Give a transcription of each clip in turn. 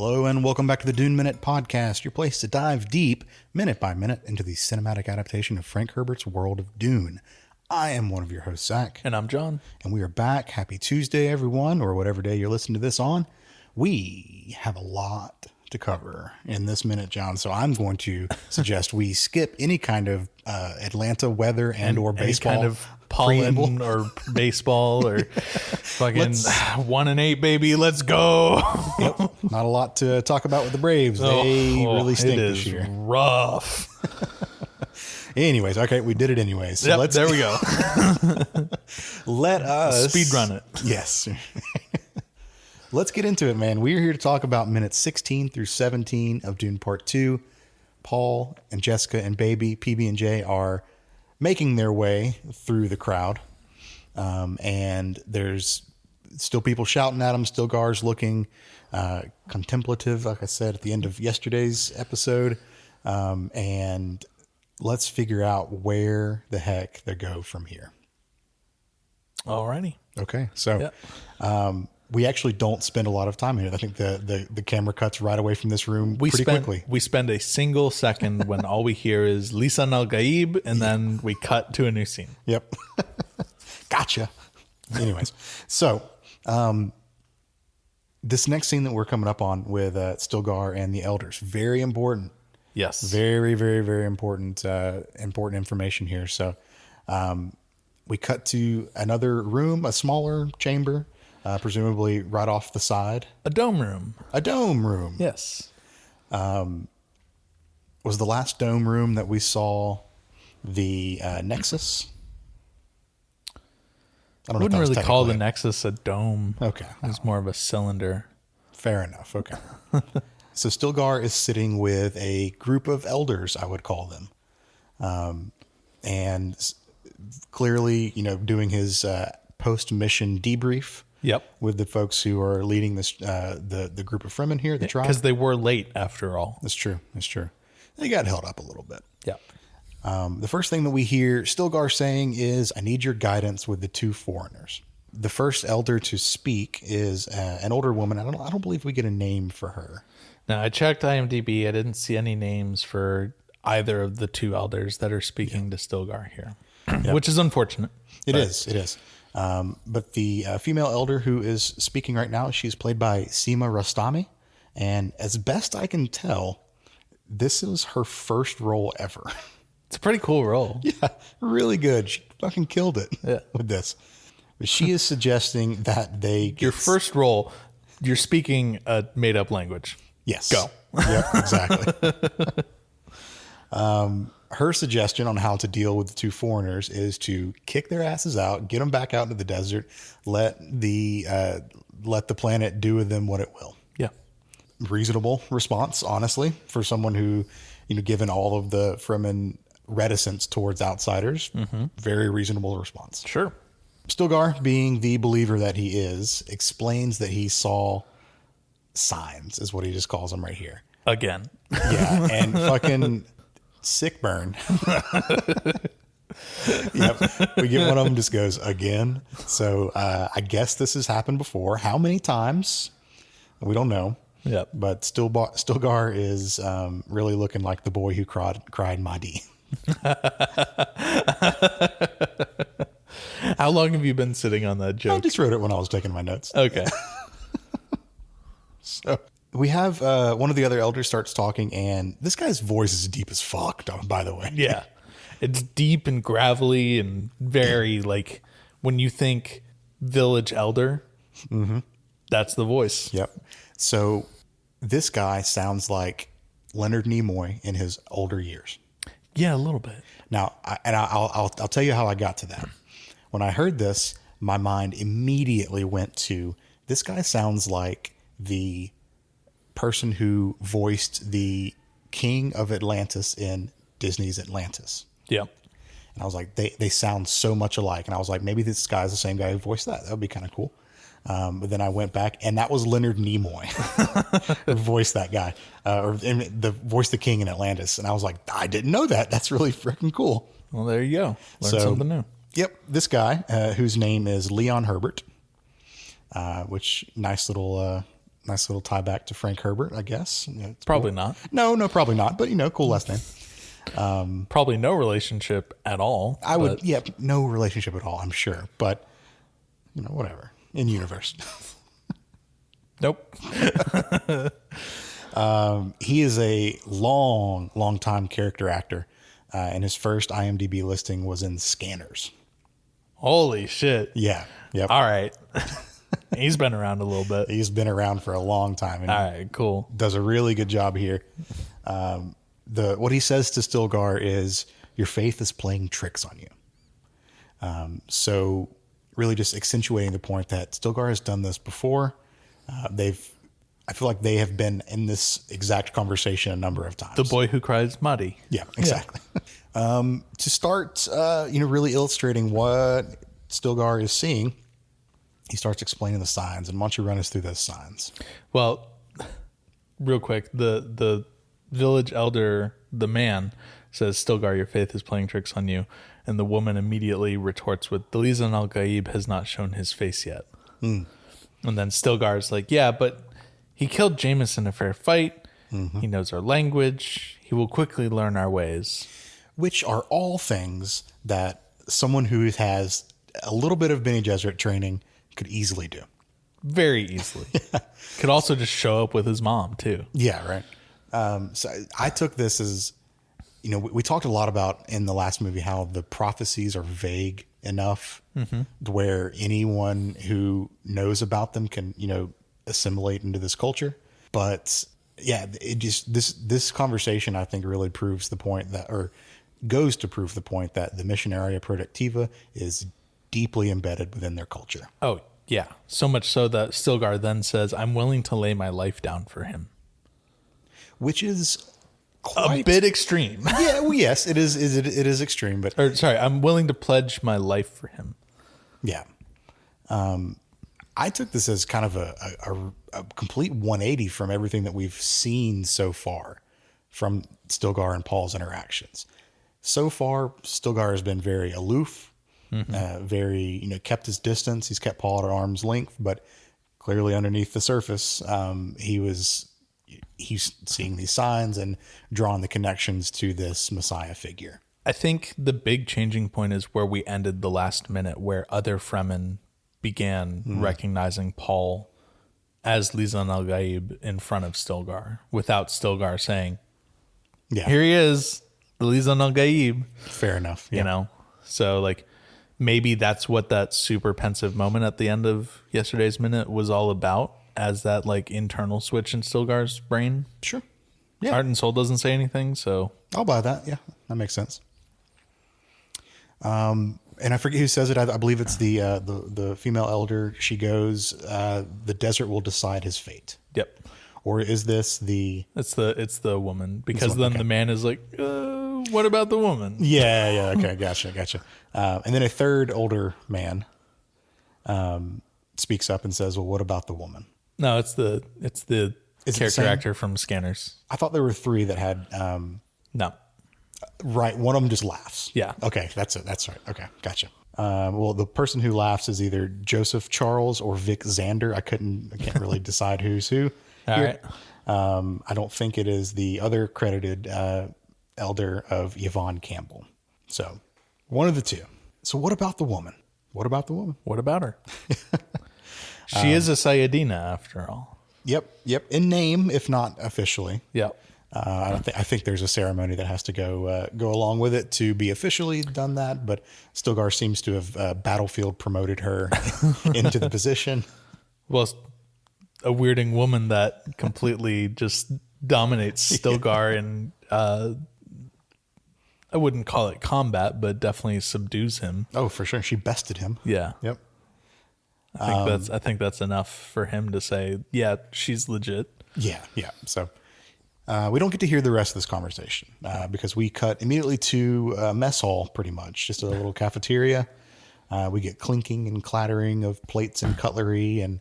Hello and welcome back to the Dune Minute Podcast, your place to dive deep, minute by minute, into the cinematic adaptation of Frank Herbert's world of Dune. I am one of your hosts, Zach. And I'm John. And we are back. Happy Tuesday, everyone, or whatever day you're listening to this on. We have a lot to cover in this minute, John, so I'm going to suggest we skip any kind of Atlanta weather and or baseball. Any kind of pollen or baseball or fucking 1-8, baby. Let's go. Yep. Not a lot to talk about with the Braves. They really stink this year. Rough. Anyways, okay, we did it anyways. So yep, there we go. Let us speed run it. Yes. Let's get into it, man. We're here to talk about minutes 16 through 17 of Dune Part 2. Paul and Jessica and Baby, PB&J, are making their way through the crowd. And there's still people shouting at them. Stilgar's looking contemplative, like I said at the end of yesterday's episode. And let's figure out where the heck they go from here. Alrighty. Okay, so we actually don't spend a lot of time here. I think the camera cuts right away from this room quickly. We spend a single second when all we hear is Lisa Nal-Gaib, and then we cut to a new scene. Yep. Gotcha. Anyways, so this next scene that we're coming up on with Stilgar and the elders, very important. Yes. Very, very, very important important information here. So we cut to another room, a smaller chamber, presumably right off the side. A dome room. A dome room. Yes. Was the last dome room that we saw the Nexus? I wouldn't really call the Nexus a dome. Okay. It's more of a cylinder. Fair enough. Okay. So Stilgar is sitting with a group of elders, I would call them. And clearly, doing his post-mission debrief. Yep. With the folks who are leading this, the group of Fremen here, the tribe. Because they were late after all. That's true. That's true. They got held up a little bit. Yep. The first thing that we hear Stilgar saying is, "I need your guidance with the two foreigners." The first elder to speak is an older woman. I don't believe we get a name for her. Now, I checked IMDb. I didn't see any names for either of the two elders that are speaking to Stilgar here, which is unfortunate. It is. But the female elder who is speaking right now, she's played by Seema Rostami. And as best I can tell, this is her first role ever. It's a pretty cool role. Yeah, really good. She fucking killed it with this. But she is suggesting that your first role, you're speaking a made-up language. Yes. Go. Yep, exactly. Her suggestion on how to deal with the two foreigners is to kick their asses out, get them back out into the desert, let the planet do with them what it will. Yeah. Reasonable response, honestly, for someone who, given all of the Fremen reticence towards outsiders, very reasonable response. Sure. Stilgar, being the believer that he is, explains that he saw signs, is what he just calls them right here. Again. Yeah, and fucking sick burn. Yep. We get one of them just goes, again. So I guess this has happened before. How many times? We don't know. Yep. But Stilgar is really looking like the boy who cried Mahdi. How long have you been sitting on that joke? I just wrote it when I was taking my notes. Okay. So we have one of the other elders starts talking, and this guy's voice is deep as fuck, by the way. Yeah. It's deep and gravelly and very like when you think village elder, that's the voice. Yep. So this guy sounds like Leonard Nimoy in his older years. Yeah, a little bit. Now, I'll tell you how I got to that. When I heard this, my mind immediately went to, this guy sounds like the person who voiced the king of Atlantis in Disney's Atlantis. Yeah. And I was like, they sound so much alike. And I was like, maybe this guy's the same guy who voiced that. That would be kind of cool. But then I went back, and that was Leonard Nimoy who voiced that guy, or voiced the king in Atlantis. And I was like, I didn't know that. That's really freaking cool. Well, there you go. Learn something new. Yep. This guy, whose name is Leon Herbert, which nice little Nice little tie back to Frank Herbert, I guess. It's Probably cool. not. No, probably not. But cool last name. Probably no relationship at all. I would, yeah, no relationship at all, I'm sure. But, whatever. In universe. Nope. He is a long time character actor. And his first IMDb listing was in Scanners. Holy shit. Yeah. Yep. All right. He's been around a little bit. He's been around for a long time. And all right, cool. Does a really good job here. What he says to Stilgar is, your faith is playing tricks on you. So really just accentuating the point that Stilgar has done this before. I feel like they have been in this exact conversation a number of times. The boy who cries muddy. Yeah, exactly. Yeah. To start, really illustrating what Stilgar is seeing, he starts explaining the signs. And why don't you run us through those signs? Well, real quick, the village elder, the man, says, Stilgar, your faith is playing tricks on you. And the woman immediately retorts with, Delizan al-Gaib has not shown his face yet. And then Stilgar's like, yeah, but he killed Jameis in a fair fight. Mm-hmm. He knows our language. He will quickly learn our ways. Which are all things that someone who has a little bit of Bene Gesserit training could easily do. Very easily. Could also just show up with his mom, too. Yeah, right. So I took this as, we talked a lot about in the last movie how the prophecies are vague enough where anyone who knows about them can, assimilate into this culture. But yeah, it just this conversation I think really proves the point that, or goes to prove the point that the Missionaria Protectiva is deeply embedded within their culture. Oh yeah, so much so that Stilgar then says, "I'm willing to lay my life down for him," which is quite a bit extreme. Yeah, well, yes, it is. It is extreme, but I'm willing to pledge my life for him. Yeah. I took this as kind of a complete 180 from everything that we've seen so far from Stilgar and Paul's interactions. So far, Stilgar has been very aloof, very, kept his distance. He's kept Paul at arm's length, but clearly underneath the surface, he's seeing these signs and drawing the connections to this Messiah figure. I think the big changing point is where we ended the last minute, where other Fremen began recognizing Paul as Lizan al-Gaib in front of Stilgar, without Stilgar saying, here he is, Lizan al-Gaib. Fair enough. Yeah. So like maybe that's what that super pensive moment at the end of yesterday's minute was all about, as that like internal switch in Stilgar's brain. Sure. Yeah. Heart and Soul doesn't say anything, so I'll buy that. Yeah, that makes sense. And I forget who says it. I believe it's the female elder. She goes, the desert will decide his fate. Yep. Or is this the... It's the woman. Because then the man is like, what about the woman? Yeah. Okay. Gotcha. And then a third older man speaks up and says, well, what about the woman? No, it's the character actor from Scanners. I thought there were three that had... No. Right. One of them just laughs. Yeah. Okay. That's it. That's right. Okay. Gotcha. Well, the person who laughs is either Joseph Charles or Vic Zander. I can't really decide who's who. All right. I don't think it is the other credited elder of Yvonne Campbell. So one of the two. So what about the woman? What about her? She is a Sayadina after all. Yep. In name, if not officially. Yep. I think there's a ceremony that has to go along with it to be officially done that, but Stilgar seems to have battlefield promoted her into the position. Well, a weirding woman that completely just dominates Stilgar and I wouldn't call it combat, but definitely subdues him. Oh, for sure. She bested him. Yeah. Yep. I think that's enough for him to say, yeah, she's legit. Yeah. So we don't get to hear the rest of this conversation because we cut immediately to a mess hall, pretty much, just a little cafeteria. We get clinking and clattering of plates and cutlery and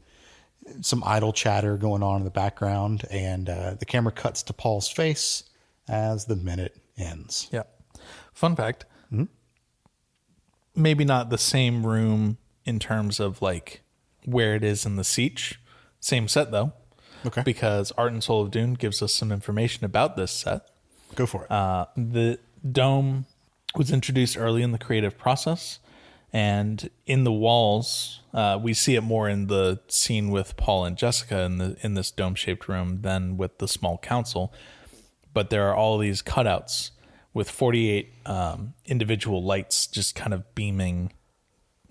some idle chatter going on in the background. And the camera cuts to Paul's face as the minute ends. Yeah. Fun fact. Maybe not the same room in terms of like where it is in the siege. Same set though. Okay. Because Art and Soul of Dune gives us some information about this set. Go for it. The dome was introduced early in the creative process, and in the walls, we see it more in the scene with Paul and Jessica in this dome-shaped room than with the small council. But there are all these cutouts with 48 individual lights just kind of beaming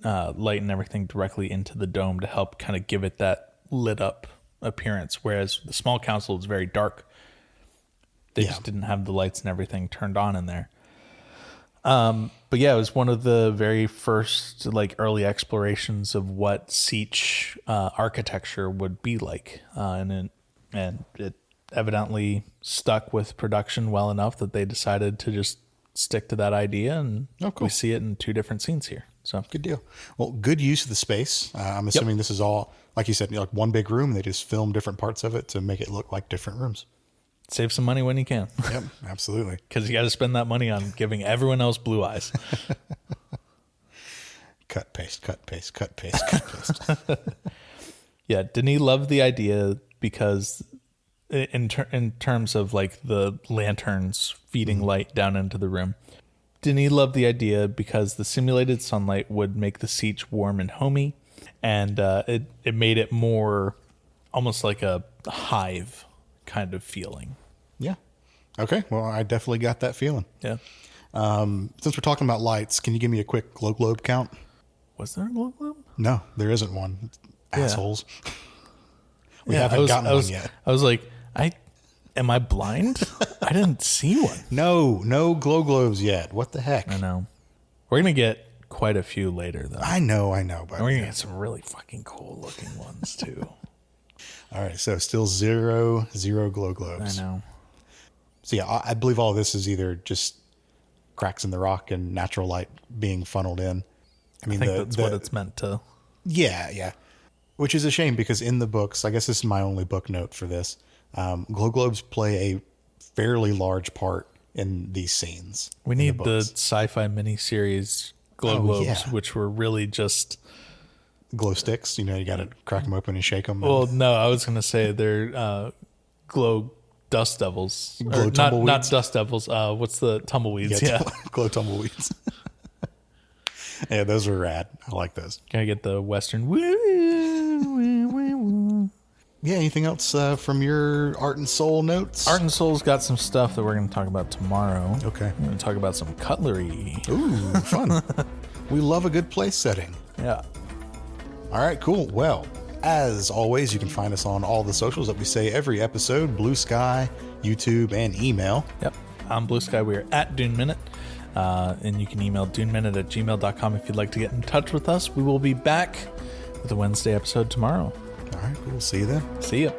light and everything directly into the dome to help kind of give it that lit up appearance. Whereas the small council is very dark. They just didn't have the lights and everything turned on in there. But yeah, it was one of the very first like early explorations of what siege architecture would be like, and it evidently stuck with production well enough that they decided to just stick to that idea, and we see it in 2 different scenes here. So good deal. Well, good use of the space. I'm assuming this is all, like you said, like one big room. They just film different parts of it to make it look like different rooms. Save some money when you can. Yep, absolutely. Because you got to spend that money on giving everyone else blue eyes. Cut, paste, cut, paste, cut, paste, cut, paste. Yeah, Denis loved the idea because in terms of like the lanterns feeding light down into the room, Denis loved the idea because the simulated sunlight would make the siege warm and homey, and it made it more almost like a hive kind of feeling. Yeah. Okay. Well, I definitely got that feeling. Yeah. Since we're talking about lights, can you give me a quick glow globe count? Was there a glow globe? No, there isn't one. Assholes. We Yeah, haven't gotten one yet. I was like, am I blind? I didn't see one. No glow globes yet. What the heck? I know. We're going to get quite a few later, though. I know. But And we're going to get some really fucking cool looking ones, too. All right. So still zero glow globes. I know. So yeah, I believe all of this is either just cracks in the rock and natural light being funneled in. I think that's what it's meant to. Yeah. Which is a shame because in the books, I guess this is my only book note for this, glow globes play a fairly large part in these scenes. We need the sci-fi miniseries glow globes, which were really just glow sticks. You got to crack them open and shake them. Well, no, I was going to say they're glow dust devils. Glow tumbleweeds. Not dust devils. What's the tumbleweeds? Yeah. Glow tumbleweeds. Yeah, those are rad. I like those. Gotta get the Western. Yeah, anything else from your Art and Soul notes? Art and Soul's got some stuff that we're going to talk about tomorrow. Okay. We're going to talk about some cutlery. Ooh, fun. We love a good place setting. Yeah. All right, cool. Well, as always, you can find us on all the socials that we say every episode: Blue Sky, YouTube, and email. Yep. On Blue Sky, we are at Dune Minute. And you can email duneminute@gmail.com if you'd like to get in touch with us. We will be back with a Wednesday episode tomorrow. All right, cool. See you then. See ya.